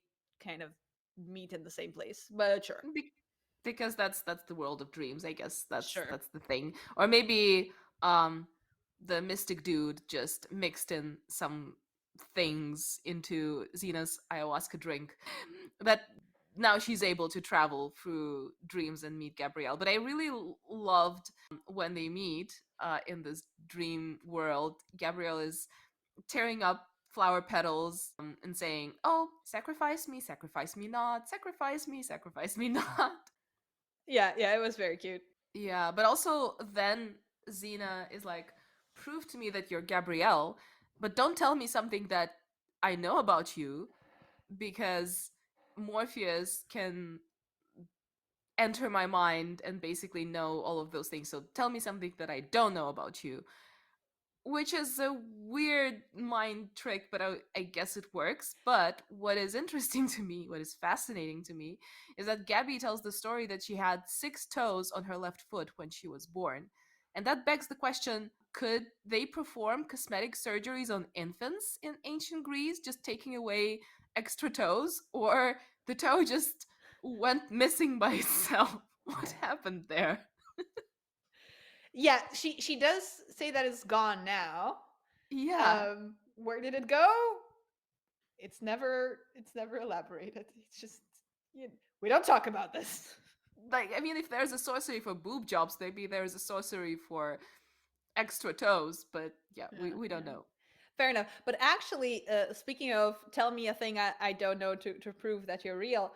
kind of meet in the same place. But sure, Be- because that's the world of dreams, I guess. that's sure. that's the thing. Or maybe um the mystic dude just mixed in some things into Xena's ayahuasca drink that now she's able to travel through dreams and meet Gabrielle. But I really loved when they meet in this dream world. Gabrielle is tearing up flower petals and saying, oh, sacrifice me not, sacrifice me not. Yeah, yeah, it was very cute. Yeah, but also then Xena is like, prove to me that you're Gabrielle, but don't tell me something that I know about you, because Morpheus can enter my mind and basically know all of those things. So tell me something that I don't know about you, which is a weird mind trick, but I guess it works. But what is interesting to me, what is fascinating to me, is that Gabby tells the story that she had 6 toes on her left foot when she was born. And that begs the question, could they perform cosmetic surgeries on infants in ancient Greece, just taking away extra toes? Or the toe just went missing by itself? What happened there? Yeah, she does say that it's gone now. Yeah. Where did it go? it's never elaborated. It's just, we don't talk about this. Like, I mean, if there's a sorcery for boob jobs, maybe there's a sorcery for extra toes, but yeah, Yeah, we don't yeah. know. Fair enough. But actually, speaking of tell me a thing I don't know to prove that you're real,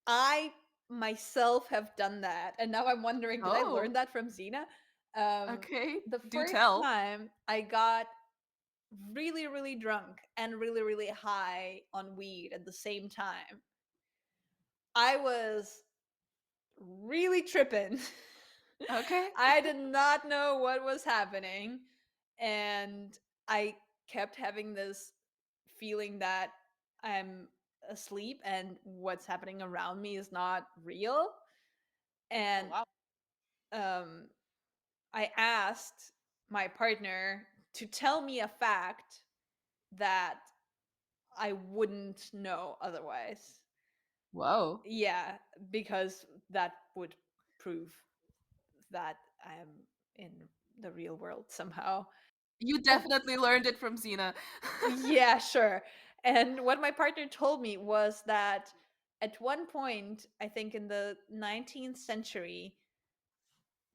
I myself have done that. And now I'm wondering, did I learn Oh, that from Xena? Um, okay. the Do first tell. time I got really, really drunk and really, really high on weed at the same time, I was really tripping. Okay. I did not know what was happening. And I kept having this feeling that I'm asleep and what's happening around me is not real. Oh And wow. um, I asked my partner to tell me a fact that I wouldn't know otherwise. Whoa. Yeah, because that would prove that I'm in the real world somehow. You definitely learned it from Xena. Yeah, sure. And what my partner told me was that at one point, I think in the 19th century,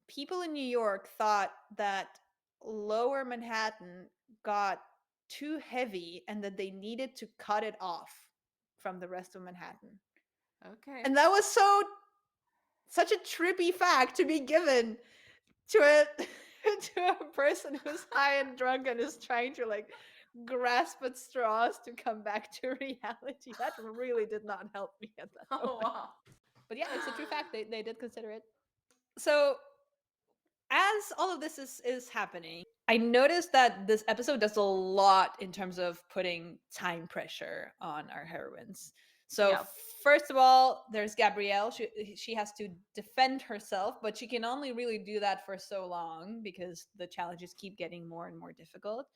people in New York thought that lower Manhattan got too heavy and that they needed to cut it off from the rest of Manhattan. Okay. And that was such a trippy fact to be given to a to a person who's high and drunk and is trying to like grasp at straws to come back to reality. That really did not help me at that Oh, moment. wow. But yeah, it's a true fact. They did consider it. So as all of this is happening, I noticed that this episode does a lot in terms of putting time pressure on our heroines. So Yeah. first of all, there's Gabrielle. She has to defend herself, but she can only really do that for so long because the challenges keep getting more and more difficult.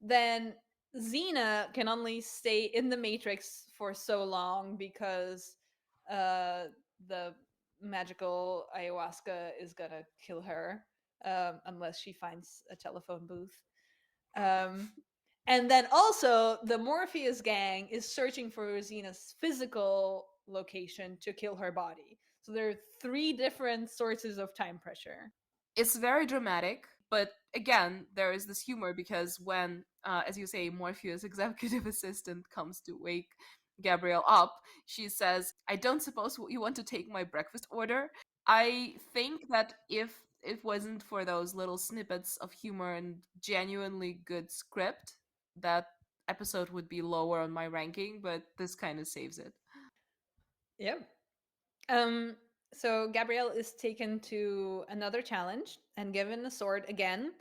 Then Xena can only stay in the Matrix for so long because uh, the magical ayahuasca is gonna kill her unless she finds a telephone booth. Um, and then also, the Morpheus gang is searching for Xena's physical location to kill her body. So there are three different sources of time pressure. It's very dramatic, but again, there is this humor because when, as you say, Morpheus' executive assistant comes to wake Gabrielle up, she says, I don't suppose you want to take my breakfast order. I think that if it wasn't for those little snippets of humor and genuinely good script, that episode would be lower on my ranking, but this kind of saves it. Yep. Um, so Gabrielle is taken to another challenge and given a sword again,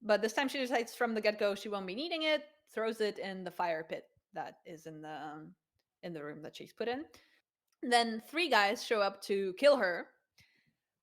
but this time she decides from the get go she won't be needing it. Throws it in the fire pit that is in the room that she's put in. Then three guys show up to kill her,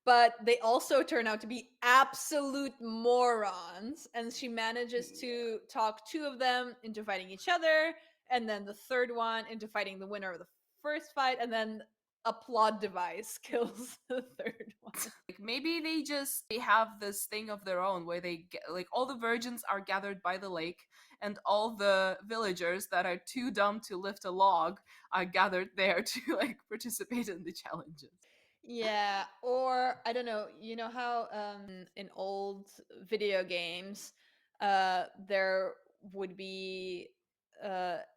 but they also turn out to be absolute morons. And she manages Yeah. to talk two of them into fighting each other, and then the third one into fighting the winner of the first fight, and then a plot device kills the third one. Like maybe they have this thing of their own where they get like all the virgins are gathered by the lake and all the villagers that are too dumb to lift a log are gathered there to like participate in the challenges. Yeah, or I don't know, you know how in old video games there would be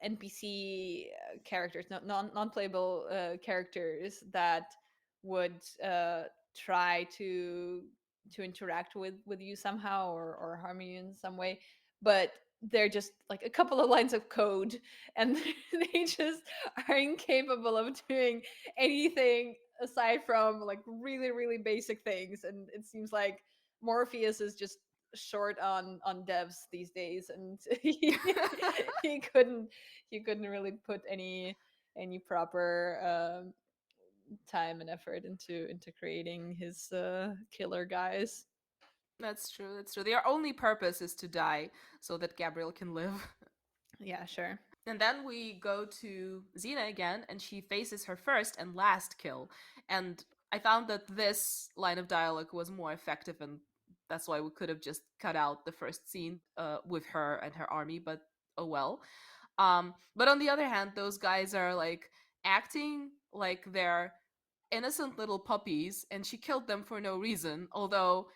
NPC characters, non-playable characters that would try to interact with you somehow or harm you in some way, but they're just like a couple of lines of code and they just are incapable of doing anything aside from like really really basic things. And it seems like Morpheus is just short on devs these days, and he couldn't he couldn't really put any proper time and effort into creating his killer guys. That's true. That's true. Their only purpose is to die so that Gabriel can live. Yeah, sure. And then we go to Xena again, and she faces her first and last kill. And I found that this line of dialogue was more effective, and that's why we could have just cut out the first scene with her and her army, but oh well. But on the other hand, those guys are like acting like they're innocent little puppies, and she killed them for no reason. Although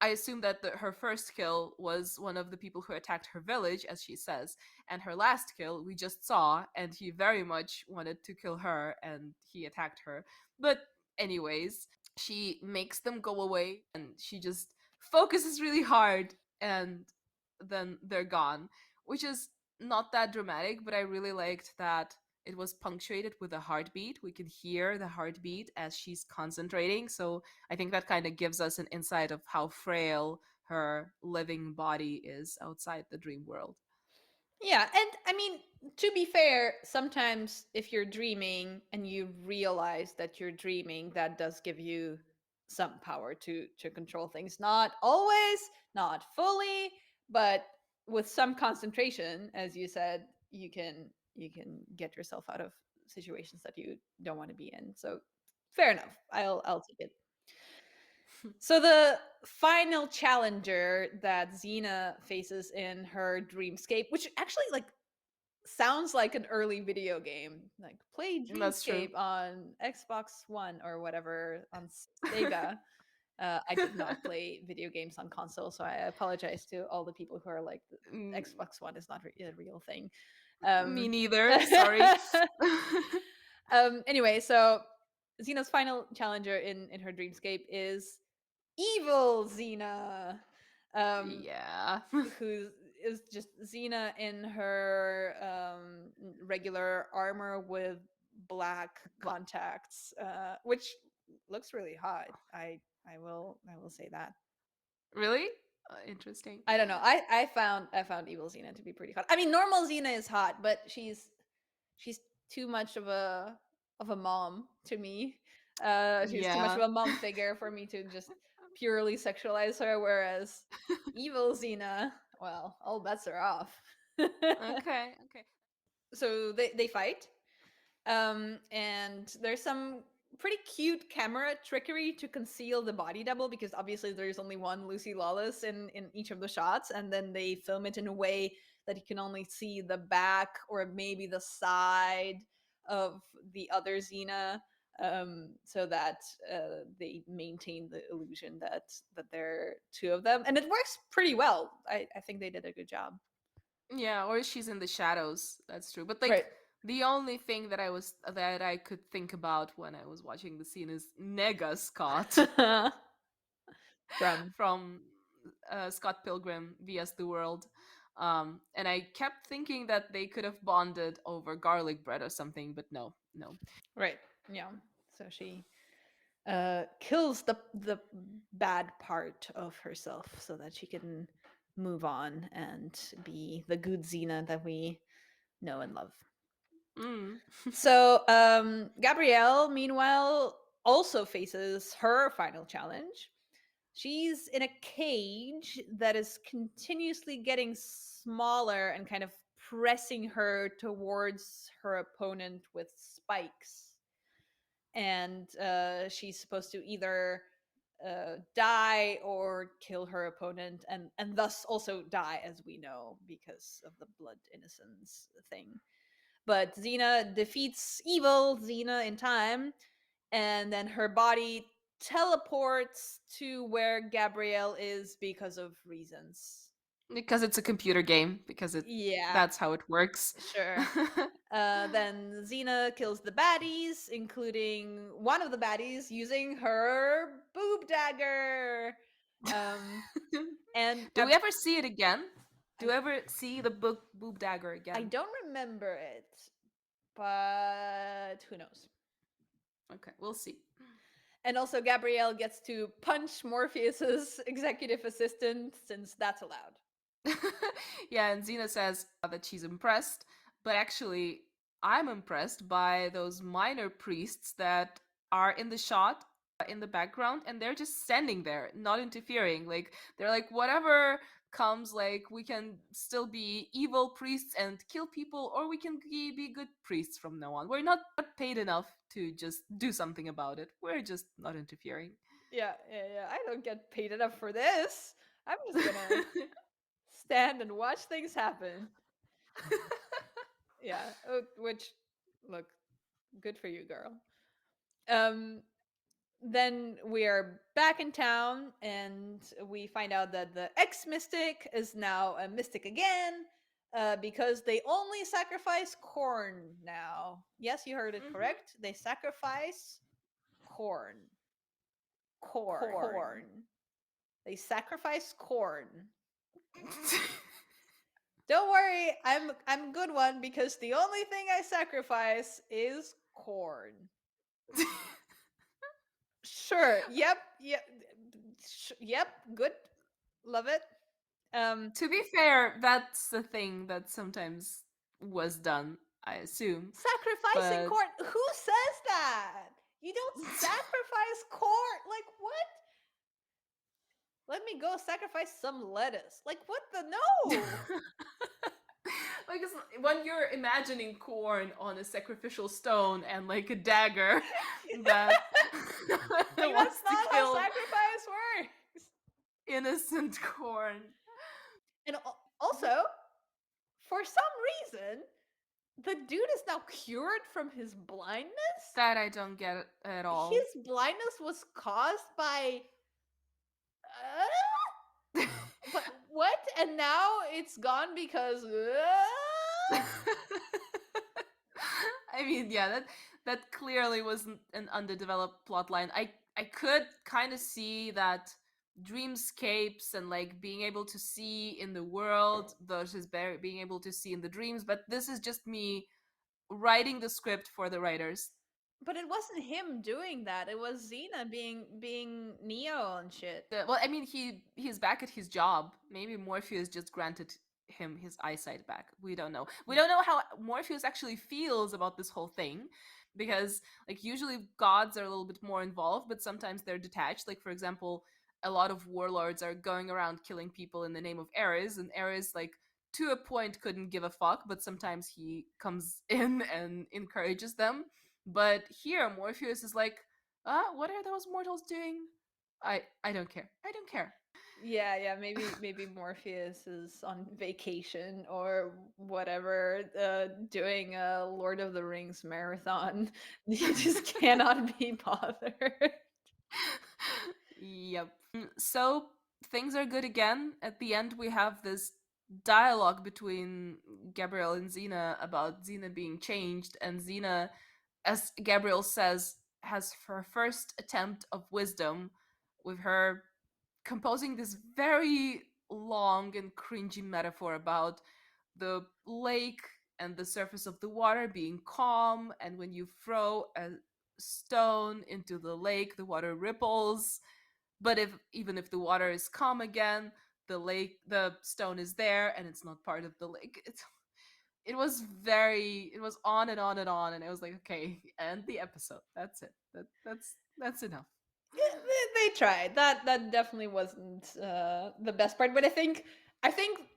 I assume that her first kill was one of the people who attacked her village, as she says, and her last kill we just saw, and he very much wanted to kill her, and he attacked her. But anyways, she makes them go away, and she just focuses really hard, and then they're gone, which is not that dramatic, but I really liked that it was punctuated with a heartbeat. We could hear the heartbeat as she's concentrating, so I think that kind of gives us an insight of how frail her living body is outside the dream world. Yeah, and I mean, to be fair, sometimes if you're dreaming and you realize that you're dreaming, that does give you some power to control things. Not always, not fully, but with some concentration, as you said, you can get yourself out of situations that you don't want to be in. So fair enough. I'll take it. So the final challenger that Xena faces in her dreamscape, which actually like sounds like an early video game, like play That's true. Dreamscape on Xbox One or whatever on Sega. I did not play video games on console, so I apologize to all the people who are like, the Mm, Xbox One is not a real thing. me Um, neither. Sorry. anyway, so Xena's final challenger in her dreamscape is evil Xena. Um, Yeah. who is just Xena in her regular armor with black But contacts, which looks really hot. I will say that. really interesting. I don't know. I found evil Xena to be pretty hot. I mean, normal Xena is hot, but she's too much of a mom to me. She's too much of Yeah. a mom figure for me to just purely sexualize her. Whereas evil Xena, well, all bets are off. Okay. Okay. So they fight, and there's some pretty cute camera trickery to conceal the body double, because obviously there's only one Lucy Lawless in each of the shots, and then they film it in a way that you can only see the back or maybe the side of the other Xena, so that they maintain the illusion that there are two of them, and it works pretty well. I think they did a good job. Yeah, or she's in the shadows. That's true. But like Right. the only thing that I could think about when I was watching the scene is Nega Scott From from Scott Pilgrim vs. the World. And I kept thinking that they could have bonded over garlic bread or something, but no, no. right. Yeah. So she kills the bad part of herself so that she can move on and be the good Xena that we know and love. Mm. So Gabrielle, meanwhile, also faces her final challenge. She's in a cage that is continuously getting smaller and kind of pressing her towards her opponent with spikes. And she's supposed to either die or kill her opponent, and thus also die, as we know, because of the blood innocence thing. But Xena defeats evil Xena in time, and then her body teleports to where Gabrielle is because of reasons. Because it's a computer game, because it Yeah, that's how it works. sure. Then Xena kills the baddies, including one of the baddies using her boob dagger. Um, and Do we ever see it again? Do I we ever see the book Boob Dagger I again? don't remember it, but who knows? Okay, we'll see. And also, Gabrielle gets to punch Morpheus's executive assistant, since that's allowed. Yeah, and Xena says that she's impressed, but actually, I'm impressed by those minor priests that are in the shot in the background, and they're just standing there, not interfering. Like, they're like, whatever comes, like, we can still be evil priests and kill people, or we can be good priests from now on. We're not paid enough to just do something about it. We're just not interfering. Yeah, yeah, yeah. I don't get paid enough for this. I'm just gonna stand and watch things happen. Yeah. Which, look, good for you, girl. Um, then we are back in town and we find out that the ex mystic is now a mystic again, because they only sacrifice corn now. Yes, you heard it Hmm. correct. They sacrifice corn. Corn. Corn. They sacrifice corn. Don't worry, I'm a good one because the only thing I sacrifice is corn. Sure. Yep. Yep. Yep. Good. Love it. Um, To be fair, that's the thing that sometimes was done, I assume. sacrificing But corn. Who says that? You don't sacrifice corn. Like what? Let me go sacrifice some lettuce. Like what the no? because when you're imagining corn on a sacrificial stone and like a dagger that Like wants that's to not how kill sacrifice works. innocent corn. And also, for some reason, the dude is now cured from his blindness. That I don't get at all. His blindness was caused by but what? And now it's gone because I mean, yeah, that clearly wasn't an underdeveloped plot line. I could kind of see that dreamscapes and like being able to see in the world versus being able to see in the dreams, but this is just me writing the script for the writers. but it wasn't him doing that. It was Xena being Neo and shit. Well, I mean, he's back at his job. Maybe Morpheus just granted him his eyesight back. We don't know. We don't know how Morpheus actually feels about this whole thing, because like usually gods are a little bit more involved, but sometimes they're detached. Like for example, a lot of warlords are going around killing people in the name of Ares, and Ares like to a point couldn't give a fuck, but sometimes he comes in and encourages them. But here Morpheus is like, what are those mortals doing? I don't care. I don't care. Yeah, yeah, maybe Morpheus is on vacation or whatever, doing a Lord of the Rings marathon. He just cannot be bothered. Yep. So things are good again. At the end, we have this dialogue between Gabriel and Xena about Xena being changed, and Xena, as Gabriel says, has her first attempt of wisdom with her composing this very long and cringy metaphor about the lake and the surface of the water being calm, and when you throw a stone into the lake, the water ripples. But if even if the water is calm again, the stone is there and it's not part of the lake. It was on and on and on, and it was like, okay, end the episode. That's it. That's enough. Yeah, they tried. That definitely wasn't the best part, but I think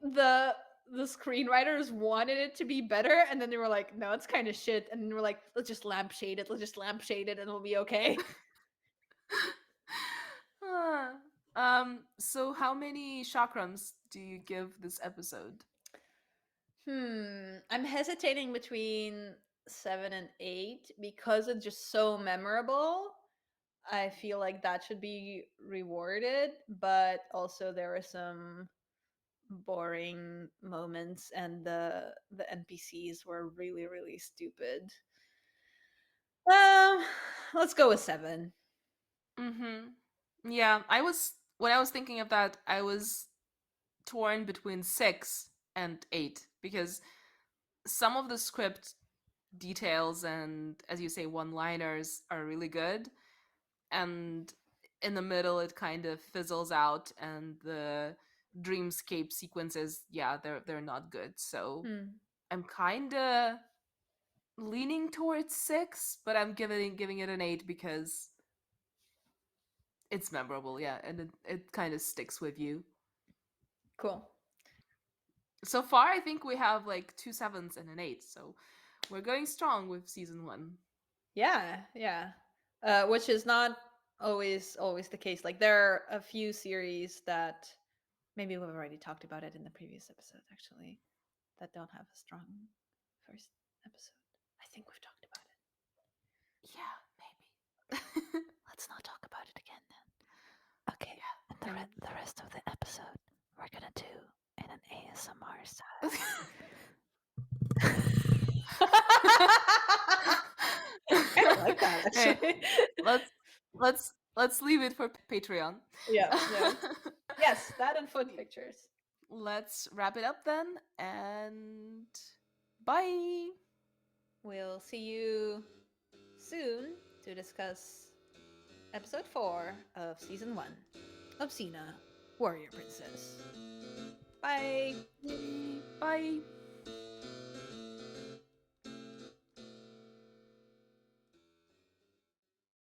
the screenwriters wanted it to be better, and then they were like, no, it's kind of shit, and then they were like, let's just lampshade it, and it'll be okay. Ah. So how many chakrams do you give this episode? I'm hesitating between 7 and 8 because it's just so memorable. I feel like that should be rewarded, but also there are some boring moments, and the NPCs were really really stupid. Um, let's go with 7. Mm-hmm. Yeah, I was when I was thinking of that, I was torn between 6 and 8 because some of the script details and, as you say, one-liners are really good, and in the middle it kind of fizzles out, and the dreamscape sequences, yeah, they're not good. So Hmm. I'm kind of leaning towards 6, but I'm giving it an 8 because it's memorable, yeah, and it kind of sticks with you. Cool. So far, I think we have like 2 7s and an 8, so we're going strong with season 1. Yeah, yeah. Which is not always the case. Like there are a few series that maybe we've already talked about it in the previous episode actually that don't have a strong first episode. I think we've talked about it. Yeah, maybe. Let's not talk about it again then. Okay, Yeah. and the rest of the episode we're gonna do in an ASMR style. I like that Hey, actually. let's leave it for Patreon. Yeah, yeah. Yes, that and foot pictures. Let's wrap it up then, and bye. We'll see you soon to discuss episode 4 of season 1 of Xena, Warrior Princess. Bye.